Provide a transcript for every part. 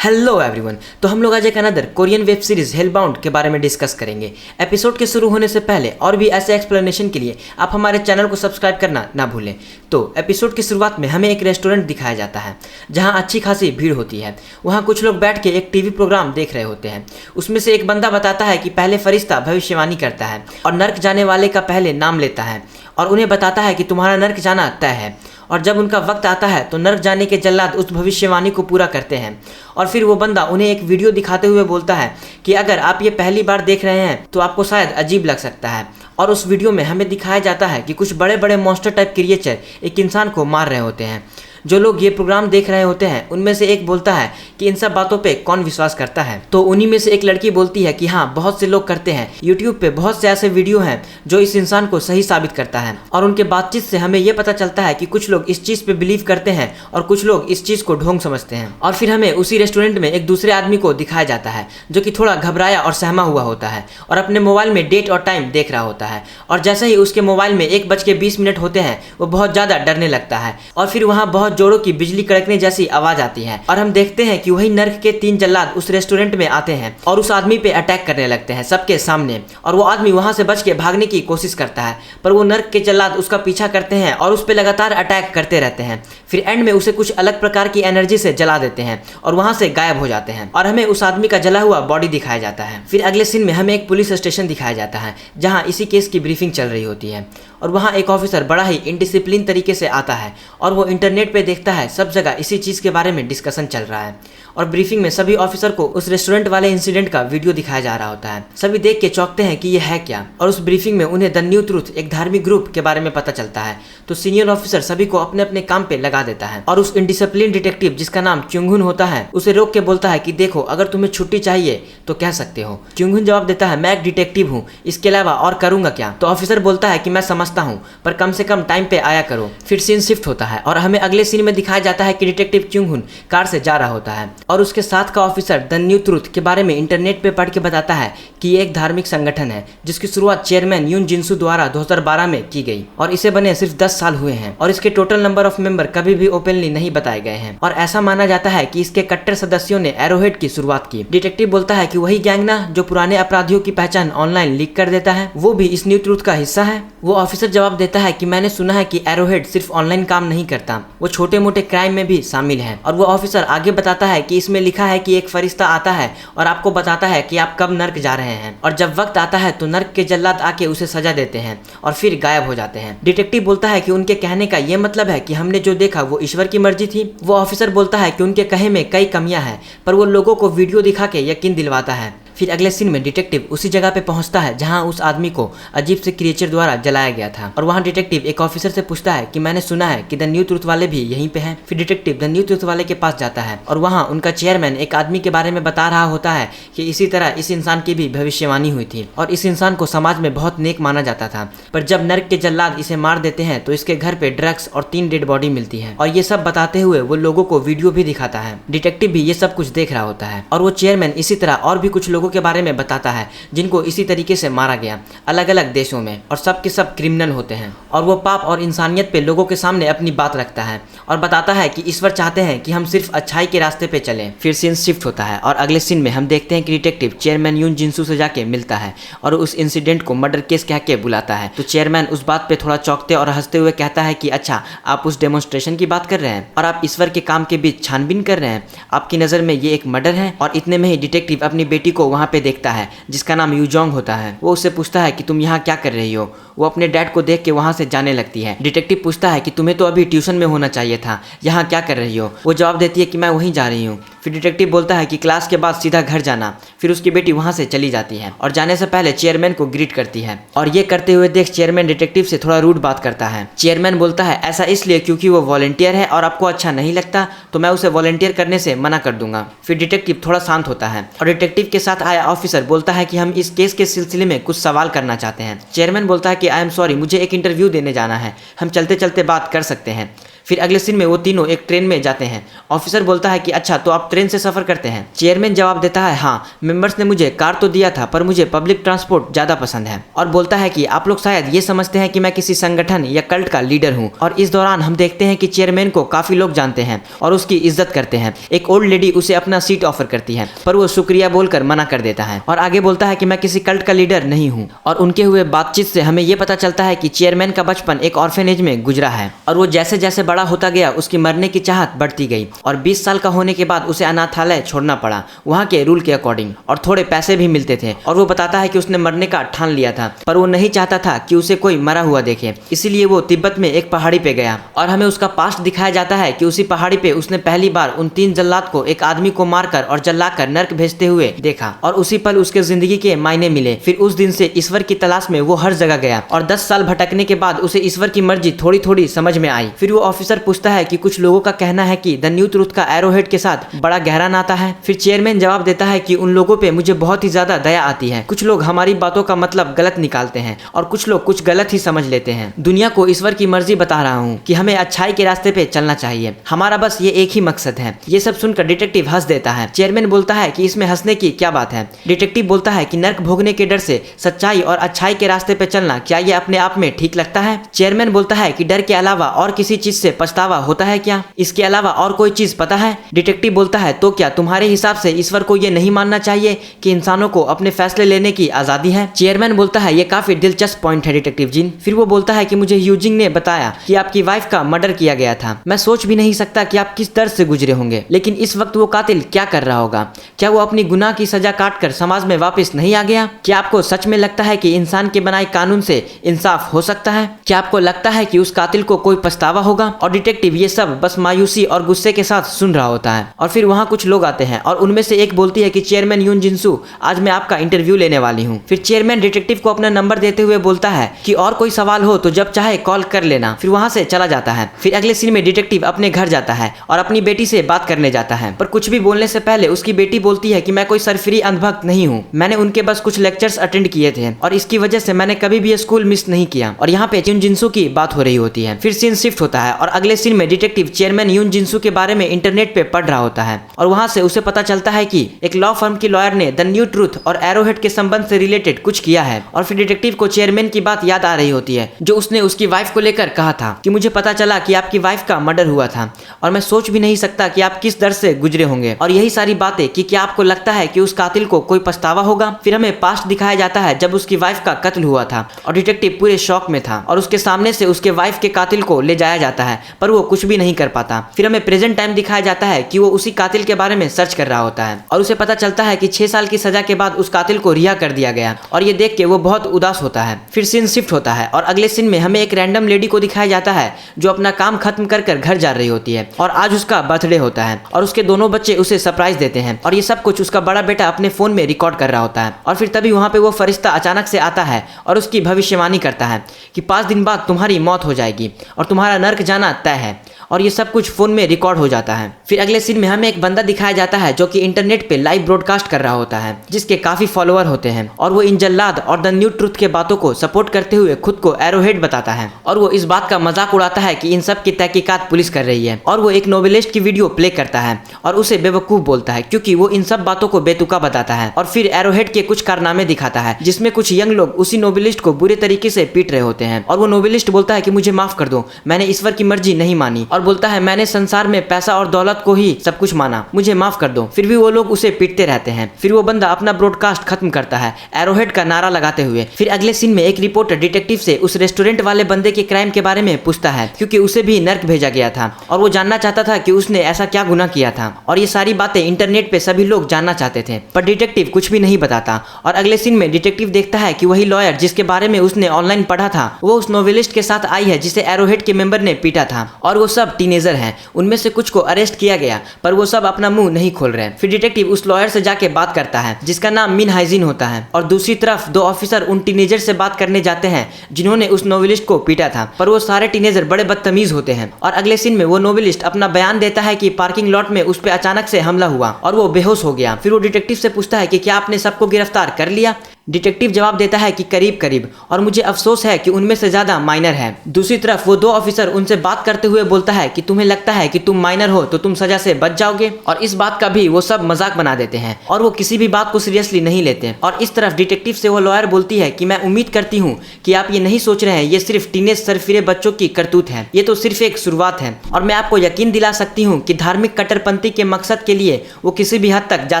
Hello everyone. तो हम लोग आज एक अनदर कोरियन वेब सीरीज हेलबाउंड के बारे में डिस्कस करेंगे। एपिसोड के शुरू होने से पहले और भी ऐसे एक्सप्लेनेशन के लिए आप हमारे चैनल को सब्सक्राइब करना ना भूलें। तो एपिसोड की शुरुआत में हमें एक रेस्टोरेंट दिखाया जाता है जहां अच्छी खासी भीड़ होती है। वहां कुछ लोग बैठ के एक टीवी प्रोग्राम देख रहे होते हैं। उसमें से एक बंदा बताता है कि पहले फरिश्ता भविष्यवाणी करता है और नर्क जाने वाले का पहले नाम लेता है और उन्हें बताता है कि तुम्हारा नर्क जाना तय है। और जब उनका वक्त आता है तो नर्क जाने के जल्लाद उस भविष्यवाणी को पूरा करते हैं। और फिर वो बंदा उन्हें एक वीडियो दिखाते हुए बोलता है कि अगर आप ये पहली बार देख रहे हैं तो आपको शायद अजीब लग सकता है। और उस वीडियो में हमें दिखाया जाता है कि कुछ बड़े बड़े मॉन्स्टर टाइप क्रिएचर एक इंसान को मार रहे होते हैं। जो लोग ये प्रोग्राम देख रहे होते हैं उनमें से एक बोलता है कि इन सब बातों पे कौन विश्वास करता है। तो उन्हीं में से एक लड़की बोलती है कि हाँ, बहुत से लोग करते हैं। यूट्यूब पे बहुत से ऐसे वीडियो हैं जो इस इंसान को सही साबित करता है। और उनके बातचीत से हमें ये पता चलता है कि कुछ लोग इस चीज़ पे बिलीव करते हैं और कुछ लोग इस चीज़ को ढोंग समझते हैं। और फिर हमें उसी रेस्टोरेंट में एक दूसरे आदमी को दिखाया जाता है जो कि थोड़ा घबराया और सहमा हुआ होता है और अपने मोबाइल में डेट और टाइम देख रहा होता है। और जैसे ही उसके मोबाइल में 1:20 होते हैं वो बहुत ज़्यादा डरने लगता है। और फिर वहाँ बहुत जोरों की बिजली कड़कने जैसी आवाज आती है और हम देखते हैं कि वही नर्क के 3 जल्लाद उस रेस्टोरेंट में आते हैं और उस आदमी पे अटैक करने लगते हैं सबके सामने। और वो आदमी वहां से बच के भागने की कोशिश करता है पर वो नर्क के जल्लाद उसका पीछा करते हैं और उस पे लगातार अटैक करते रहते हैं। फिर एंड में उसे कुछ अलग प्रकार की एनर्जी से जला देते हैं और वहां से गायब हो जाते हैं और हमें उस आदमी का जला हुआ बॉडी दिखाया जाता है। फिर अगले सीन में हमें एक पुलिस स्टेशन दिखाया जाता है जहाँ इसी केस की ब्रीफिंग चल रही होती है। और वहाँ एक ऑफिसर बड़ा ही इनडिसिप्लिन तरीके से आता है और वो इंटरनेट पे देखता है सब जगह इसी चीज़ के बारे में डिस्कशन चल रहा है। और ब्रीफिंग में सभी ऑफिसर को उस रेस्टोरेंट वाले इंसिडेंट का वीडियो दिखाया जा रहा होता है। सभी देख के चौंकते हैं कि ये है क्या। और उस ब्रीफिंग में उन्हें द न्यू ट्रूथ एक धार्मिक ग्रुप के बारे में पता चलता है। तो सीनियर ऑफिसर सभी को अपने अपने काम पे लगा देता है और उस इनडिसिप्लिन डिटेक्टिव जिसका नाम च्युंगहुन होता है उसे रोक के बोलता है कि देखो, अगर तुम्हें छुट्टी चाहिए तो कह सकते हो। च्युंगहुन जवाब देता है, मैं एक डिटेक्टिव हूँ, इसके अलावा और करूंगा क्या। तो ऑफिसर बोलता है कि मैं समझता हूँ पर कम से कम टाइम पे आया करो। फिर सीन शिफ्ट होता है और हमें अगले सीन में दिखाया जाता है कि डिटेक्टिव च्युंगहुन कार से जा रहा होता है और उसके साथ का ऑफिसर द न्यू ट्रूथ के बारे में इंटरनेट पे पढ़ के बताता है कि ये एक धार्मिक संगठन है जिसकी शुरुआत चेयरमैन यून जिनसू द्वारा 2012 में की गई और इसे बने सिर्फ 10 साल हुए हैं और इसके टोटल नंबर ऑफ मेंबर कभी भी ओपनली नहीं बताए गए हैं। और ऐसा माना जाता है कि इसके कट्टर सदस्यों ने एरोहेड की शुरुआत की। डिटेक्टिव बोलता है कि वही गैंग ना जो पुराने अपराधियों की पहचान ऑनलाइन लीक कर देता है, वो भी इस न्यू ट्रूथ का हिस्सा है। वो ऑफिसर जवाब देता है कि मैंने सुना है कि एरोहेड सिर्फ ऑनलाइन काम नहीं करता, वो छोटे मोटे क्राइम में भी शामिल है। और वो ऑफिसर आगे बताता है कि इसमें लिखा है कि एक फरिश्ता आता है और आपको बताता है कि आप कब नर्क जा रहे हैं और जब वक्त आता है तो नर्क के जल्लाद आके उसे सजा देते हैं और फिर गायब हो जाते हैं। डिटेक्टिव बोलता है कि उनके कहने का ये मतलब है कि हमने जो देखा वो ईश्वर की मर्जी थी। वो ऑफिसर बोलता है कि उनके कहे में कई कमियां हैं पर वो लोगों को वीडियो दिखा के यकीन दिलवाता है। फिर अगले सीन में डिटेक्टिव उसी जगह पे पहुंचता है जहां उस आदमी को अजीब से क्रिएचर द्वारा जलाया गया था और वहां डिटेक्टिव एक ऑफिसर से पूछता है कि मैंने सुना है कि द न्यू ट्रूथ वाले भी यहीं पे हैं। फिर डिटेक्टिव द न्यू ट्रूथ वाले के पास जाता है और वहां उनका चेयरमैन एक आदमी के बारे में बता रहा होता है कि इसी तरह इस इंसान की भी भविष्यवाणी हुई थी और इस इंसान को समाज में बहुत नेक माना जाता था। पर जब नर्क के जल्लाद इसे मार देते हैं तो इसके घर पे ड्रग्स और 3 डेड बॉडी मिलती है और ये सब बताते हुए वो लोगों को वीडियो भी दिखाता है। डिटेक्टिव भी ये सब कुछ देख रहा होता है और वो चेयरमैन इसी तरह और भी कुछ लोगों के बारे में बताता है जिनको इसी तरीके से मारा गया अलग अलग देशों में और सब के सब क्रिमिनल होते हैं। और वो पाप और इंसानियत पे लोगों के सामने अपनी बात रखता है और बताता है कि ईश्वर चाहते हैं कि हम सिर्फ अच्छाई के रास्ते पे चलें। फिर सीन शिफ्ट होता है और अगले सीन में हम देखते हैं कि डिटेक्टिव चेयरमैन यून जिनसू से जाके मिलता है और उस इंसिडेंट को मर्डर केस कह के बुलाता है। तो चेयरमैन उस बात पे थोड़ा चौंकते और हंसते हुए कहता है कि अच्छा, आप उस डेमोन्स्ट्रेशन की बात कर रहे हैं और आप ईश्वर के काम के बीच छानबीन कर रहे हैं, आपकी नज़र में ये एक मर्डर है। और इतने में ही डिटेक्टिव अपनी बेटी को वहाँ पे देखता है जिसका नाम यूजोंग होता है। वो उससे पूछता है कि तुम यहाँ क्या कर रही हो। वो अपने डैड को देख के वहाँ से जाने लगती है। डिटेक्टिव पूछता है कि तुम्हें तो अभी ट्यूशन में होना चाहिए था, यहाँ क्या कर रही हो। वो जवाब देती है कि मैं वहीं जा रही हूँ। फिर डिटेक्टिव बोलता है कि क्लास के बाद सीधा घर जाना। फिर उसकी बेटी वहाँ से चली जाती है और जाने से पहले चेयरमैन को ग्रीट करती है और ये करते हुए देख चेयरमैन डिटेक्टिव से थोड़ा रूड बात करता है। चेयरमैन बोलता है ऐसा इसलिए क्योंकि वो वॉलंटियर है और आपको अच्छा नहीं लगता तो मैं उसे वॉलंटियर करने से मना कर दूंगा। फिर डिटेक्टिव थोड़ा शांत होता है और डिटेक्टिव के साथ आया ऑफिसर बोलता है कि हम इस केस के सिलसिले में कुछ सवाल करना चाहते हैं। चेयरमैन बोलता है कि आई एम सॉरी, मुझे एक इंटरव्यू देने जाना है, हम चलते चलते बात कर सकते हैं। फिर अगले सीन में वो तीनों एक ट्रेन में जाते हैं। ऑफिसर बोलता है कि अच्छा तो आप ट्रेन से सफर करते हैं। चेयरमैन जवाब देता है हाँ, मेंबर्स ने मुझे कार तो दिया था पर मुझे पब्लिक ट्रांसपोर्ट ज्यादा पसंद है। और बोलता है कि आप लोग शायद ये समझते हैं कि मैं किसी संगठन या कल्ट का लीडर हूँ। और इस दौरान हम देखते हैं कि चेयरमैन को काफी लोग जानते हैं और उसकी इज्जत करते हैं। एक ओल्ड लेडी उसे अपना सीट ऑफर करती है पर वो शुक्रिया बोलकर मना कर देता है और आगे बोलता है कि मैं किसी कल्ट का लीडर नहीं हूँ। और उनके हुए बातचीत से हमें ये पता चलता है कि चेयरमैन का बचपन एक ऑर्फेनेज में गुजरा है और वो जैसे जैसे बड़ा होता गया उसकी मरने की चाहत बढ़ती गई और 20 साल का होने के बाद उसे अनाथालय छोड़ना पड़ा वहाँ के रूल के अकॉर्डिंग, और थोड़े पैसे भी मिलते थे। और वो बताता है कि उसने मरने का ठान लिया था पर वो नहीं चाहता था कि उसे कोई मरा हुआ देखे, इसीलिए वो तिब्बत में एक पहाड़ी पे गया। और हमें उसका पास्ट दिखाया जाता है कि उसी पहाड़ी पे उसने पहली बार उन 3 जल्लाद को एक आदमी को मारकर और जलाकर नर्क भेजते हुए देखा और उसी पल उसके जिंदगी के मायने मिले। फिर उस दिन से ईश्वर की तलाश में वो हर जगह गया और 10 साल भटकने के बाद उसे ईश्वर की मर्जी थोड़ी थोड़ी समझ में आई। फिर वो ऑफिसर पूछता है कि कुछ लोगों का कहना है कि द न्यू ट्रुथ का एरोहेड के साथ बड़ा गहरा नाता है। फिर चेयरमैन जवाब देता है कि उन लोगों पे मुझे बहुत ही ज्यादा दया आती है। कुछ लोग हमारी बातों का मतलब गलत निकालते हैं और कुछ लोग कुछ गलत ही समझ लेते हैं। दुनिया को ईश्वर की मर्जी बता रहा हूँ कि हमें अच्छाई के रास्ते पे चलना चाहिए, हमारा बस ये एक ही मकसद है। ये सब सुनकर डिटेक्टिव हंस देता है। चेयरमैन बोलता है कि इसमें हंसने की क्या बात है। डिटेक्टिव बोलता है कि नर्क भोगने के डर से सच्चाई और अच्छाई के रास्ते पे चलना क्या ये अपने आप में ठीक लगता है। चेयरमैन बोलता है कि डर के अलावा और किसी चीज से पछतावा होता है क्या, इसके अलावा और कोई चीज पता है। डिटेक्टिव बोलता है तो क्या तुम्हारे हिसाब से ईश्वर को ये नहीं मानना चाहिए कि इंसानों को अपने फैसले लेने की आजादी है। चेयरमैन बोलता है ये काफी दिलचस्प पॉइंट है डिटेक्टिव जी। फिर वो बोलता है कि मुझे यूजिंग ने बताया कि आपकी वाइफ का मर्डर किया गया था। मैं सोच भी नहीं सकता कि आप किस दर्द से गुजरे होंगे, लेकिन इस वक्त वो कातिल क्या कर रहा होगा। क्या वो अपनी गुनाह की सजा काटकर समाज में वापस नहीं आ गया? क्या आपको सच में लगता है कि इंसान के बनाए कानून से इंसाफ हो सकता है? क्या आपको लगता है कि उस कातिल को कोई पछतावा होगा? और डिटेक्टिव ये सब बस मायूसी और गुस्से के साथ सुन रहा होता है। और फिर वहाँ कुछ लोग आते हैं और उनमें से एक बोलती है कि चेयरमैन यून जिनसू, आज मैं आपका इंटरव्यू लेने वाली हूँ। फिर चेयरमैन डिटेक्टिव को अपना नंबर देते हुए बोलता है कि और कोई सवाल हो तो जब चाहे कॉल कर लेना। फिर वहाँ से चला जाता है। फिर अगले सीन में डिटेक्टिव अपने घर जाता है और अपनी बेटी से बात करने जाता है, पर कुछ भी बोलने से पहले उसकी बेटी बोलती है कि मैं कोई सरफरी अंधभक्त नहीं हूँ, मैंने उनके बस कुछ लेक्चर्स अटेंड किए थे और इसकी वजह से मैंने कभी भी स्कूल मिस नहीं किया। और यहाँ पे यून जिनसू की बात हो रही होती है। फिर सीन शिफ्ट होता है और अगले सीन में डिटेक्टिव चेयरमैन यून जिनसू के बारे में इंटरनेट पे पढ़ रहा होता है और वहाँ से उसे पता चलता है कि एक लॉ फर्म की लॉयर ने द न्यू ट्रुथ और एरोहेड के संबंध से रिलेटेड कुछ किया है। और फिर डिटेक्टिव को चेयरमैन की बात याद आ रही होती है जो उसने उसकी वाइफ को लेकर कहा था कि मुझे पता चला कि आपकी वाइफ का मर्डर हुआ था और मैं सोच भी नहीं सकता कि आप किस दर्द से गुजरे होंगे। और यही सारी बातें कि क्या आपको लगता है कि उस कातिल को कोई पछतावा होगा। फिर हमें पास्ट दिखाया जाता है जब उसकी वाइफ का कत्ल हुआ था और डिटेक्टिव पूरे शॉक में था और उसके सामने से उसके वाइफ के कातिल को ले जाया जाता है पर वो कुछ भी नहीं कर पाता। फिर हमें प्रेजेंट टाइम दिखाया जाता है कि वो उसी कातिल के बारे में सर्च कर रहा होता है और उसे पता चलता है कि 6 साल की सजा के बाद उस कातिल को रिहा कर दिया गया और ये देख के वो बहुत उदास होता है। फिर सीन शिफ्ट होता है और अगले सीन में हमें एक रैंडम लेडी को दिखाया जाता है जो अपना काम खत्म कर घर जा रही होती है और आज उसका बर्थडे होता है और उसके दोनों बच्चे उसे सरप्राइज देते हैं और ये सब कुछ उसका बड़ा बेटा अपने फोन में रिकॉर्ड कर रहा होता है। और फिर तभी वहाँ पे वो फरिश्ता अचानक से आता है और उसकी भविष्यवाणी करता है कि 5 दिन बाद तुम्हारी मौत हो जाएगी और तुम्हारा नर्क जाना तय है। और ये सब कुछ फोन में रिकॉर्ड हो जाता है। फिर अगले सीन में हमें एक बंदा दिखाया जाता है जो कि इंटरनेट पे लाइव ब्रॉडकास्ट कर रहा होता है जिसके काफी फॉलोअर होते हैं और वो इन जल्लाद और द न्यू ट्रुथ के बातों को सपोर्ट करते हुए खुद को एरोहेड बताता है और वो इस बात का मजाक उड़ाता है कि इन सब की तहकीकात पुलिस कर रही है। और वो एक नोवेलिस्ट की वीडियो प्ले करता है और उसे बेवकूफ बोलता है क्योंकि वो इन सब बातों को बेतुका बताता है। और फिर एरोहेड के कुछ कारनामे दिखाता है जिसमें कुछ यंग लोग उसी नोवेलिस्ट को बुरे तरीके से पीट रहे होते हैं और वो नोवेलिस्ट बोलता है कि मुझे माफ कर दो, मैंने ईश्वर की मर्जी नहीं मानी, और बोलता है मैंने संसार में पैसा और दौलत को ही सब कुछ माना, मुझे माफ कर दो। फिर भी वो लोग उसे पीटते रहते हैं। फिर वो बंदा अपना ब्रॉडकास्ट खत्म करता है एरोहेड का नारा लगाते हुए। फिर अगले सीन में एक रिपोर्टर डिटेक्टिव से उस रेस्टोरेंट वाले बंदे के क्राइम के बारे में पूछता है क्योंकि उसे भी नर्क भेजा गया था और वो जानना चाहता था कि उसने ऐसा क्या गुनाह किया था। और ये सारी बातें इंटरनेट पे सभी लोग जानना चाहते थे पर डिटेक्टिव कुछ भी नहीं बताता। और अगले सीन में डिटेक्टिव देखता है कि वही लॉयर जिसके बारे में उसने ऑनलाइन पढ़ा था वो उस नोवेलिस्ट के साथ आई है जिसे एरोहेड के मेंबर ने पीटा था और वो सब टीनेजर हैं। उनमें से कुछ को अरेस्ट किया गया पर वो सब अपना मुंह नहीं खोल रहे हैं। फिर डिटेक्टिव उस लॉयर से जाके बात करता है जिसका नाम मिन हाइजिन होता है और दूसरी तरफ 2 ऑफिसर उन टीनेजर से बात करने जाते हैं जिन्होंने उस नोवेलिस्ट को पीटा था पर वो सारे टीनेजर बड़े बदतमीज होते हैं। और अगले सीन में वो नोवेलिस्ट अपना बयान देता है कि पार्किंग लॉट में उस पर अचानक से हमला हुआ और वो बेहोश हो गया। फिर वो डिटेक्टिव से पूछता है कि क्या आपने सबको गिरफ्तार कर लिया। डिटेक्टिव जवाब देता है कि करीब करीब, और मुझे अफसोस है कि उनमें से ज्यादा माइनर है। दूसरी तरफ वो 2 ऑफिसर उनसे बात करते हुए बोलता है कि तुम्हें लगता है कि तुम माइनर हो तो तुम सजा से बच जाओगे, और इस बात का भी वो सब मजाक बना देते हैं और वो किसी भी बात को सीरियसली नहीं लेते। और इस तरफ डिटेक्टिव से वो लॉयर बोलती है कि मैं उम्मीद करती हूँ कि आप ये नहीं सोच रहे हैं ये सिर्फ टीनेज सरफिरे बच्चों की करतूत है, ये तो सिर्फ एक शुरुआत है, और मैं आपको यकीन दिला सकती हूँ कि धार्मिक कट्टरपंथी के मकसद के लिए वो किसी भी हद तक जा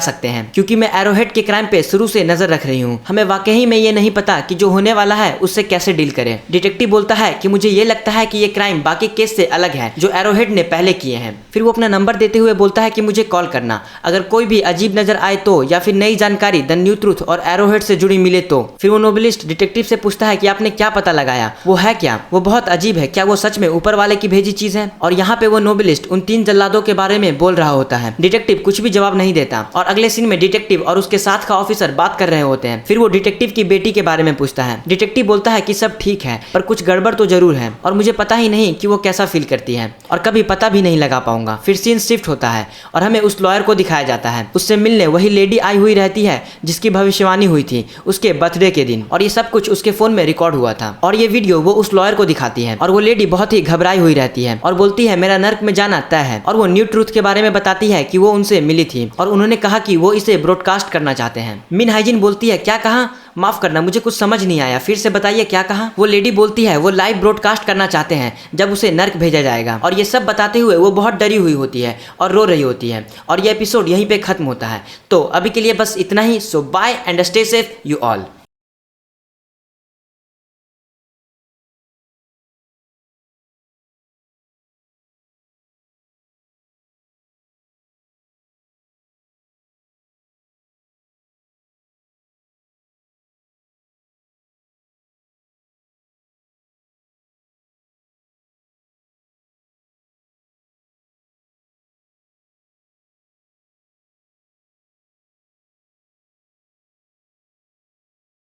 सकते हैं, क्योंकि मैं एरोहेड के क्राइम पे शुरू से नजर रख रही हूँ। हमें वाकई में ये नहीं पता कि जो होने वाला है उससे कैसे डील करें। डिटेक्टिव बोलता है कि मुझे ये लगता है कि ये क्राइम बाकी केस से अलग है जो एरोहेड ने पहले किए हैं। फिर वो अपना नंबर देते हुए बोलता है कि मुझे कॉल करना अगर कोई भी अजीब नजर आए तो, या फिर नई जानकारी द न्यू ट्रूथ और एरोहेड से जुड़ी मिले तो। फिर वो नोबलिस्ट डिटेक्टिव से पूछता है कि आपने क्या पता लगाया, वो है क्या, वो बहुत अजीब है, क्या वो सच में ऊपर वाले की भेजी चीज है। और यहाँ पे वो नोबलिस्ट उन 3 जल्लादों के बारे में बोल रहा होता है। डिटेक्टिव कुछ भी जवाब नहीं देता और अगले सीन में डिटेक्टिव और उसके साथ का ऑफिसर बात कर रहे होते हैं। फिर वो डिटेक्टिव की बेटी के बारे में पूछता है। डिटेक्टिव बोलता है कि सब ठीक है पर कुछ गड़बड़ तो जरूर है, और मुझे पता ही नहीं कि वो कैसा फील करती है, और कभी पता भी नहीं लगा पाऊंगा। फिर सीन शिफ्ट होता है और हमें उस लॉयर को दिखाया जाता है। उससे मिलने वही लेडी आई हुई रहती है जिसकी भविष्यवाणी हुई थी उसके बर्थडे के दिन, और ये सब कुछ उसके फोन में रिकॉर्ड हुआ था। और ये वीडियो वो उस लॉयर को दिखाती है और वो लेडी बहुत ही घबराई हुई रहती है और बोलती है मेरा नर्क में जाना तय है। और वो न्यू ट्रूथ के बारे में बताती है कि वो उनसे मिली थी और उन्होंने कहा कि वो इसे ब्रॉडकास्ट करना चाहते हैं। मिन हाइजिन बोलती है क्या कहा, माफ करना मुझे कुछ समझ नहीं आया, फिर से बताइए क्या कहा। वो लेडी बोलती है वो लाइव ब्रॉडकास्ट करना चाहते हैं जब उसे नर्क भेजा जाएगा। और ये सब बताते हुए वो बहुत डरी हुई होती है और रो रही होती है, और ये एपिसोड यहीं पे खत्म होता है। तो अभी के लिए बस इतना ही। So bye and stay safe you all.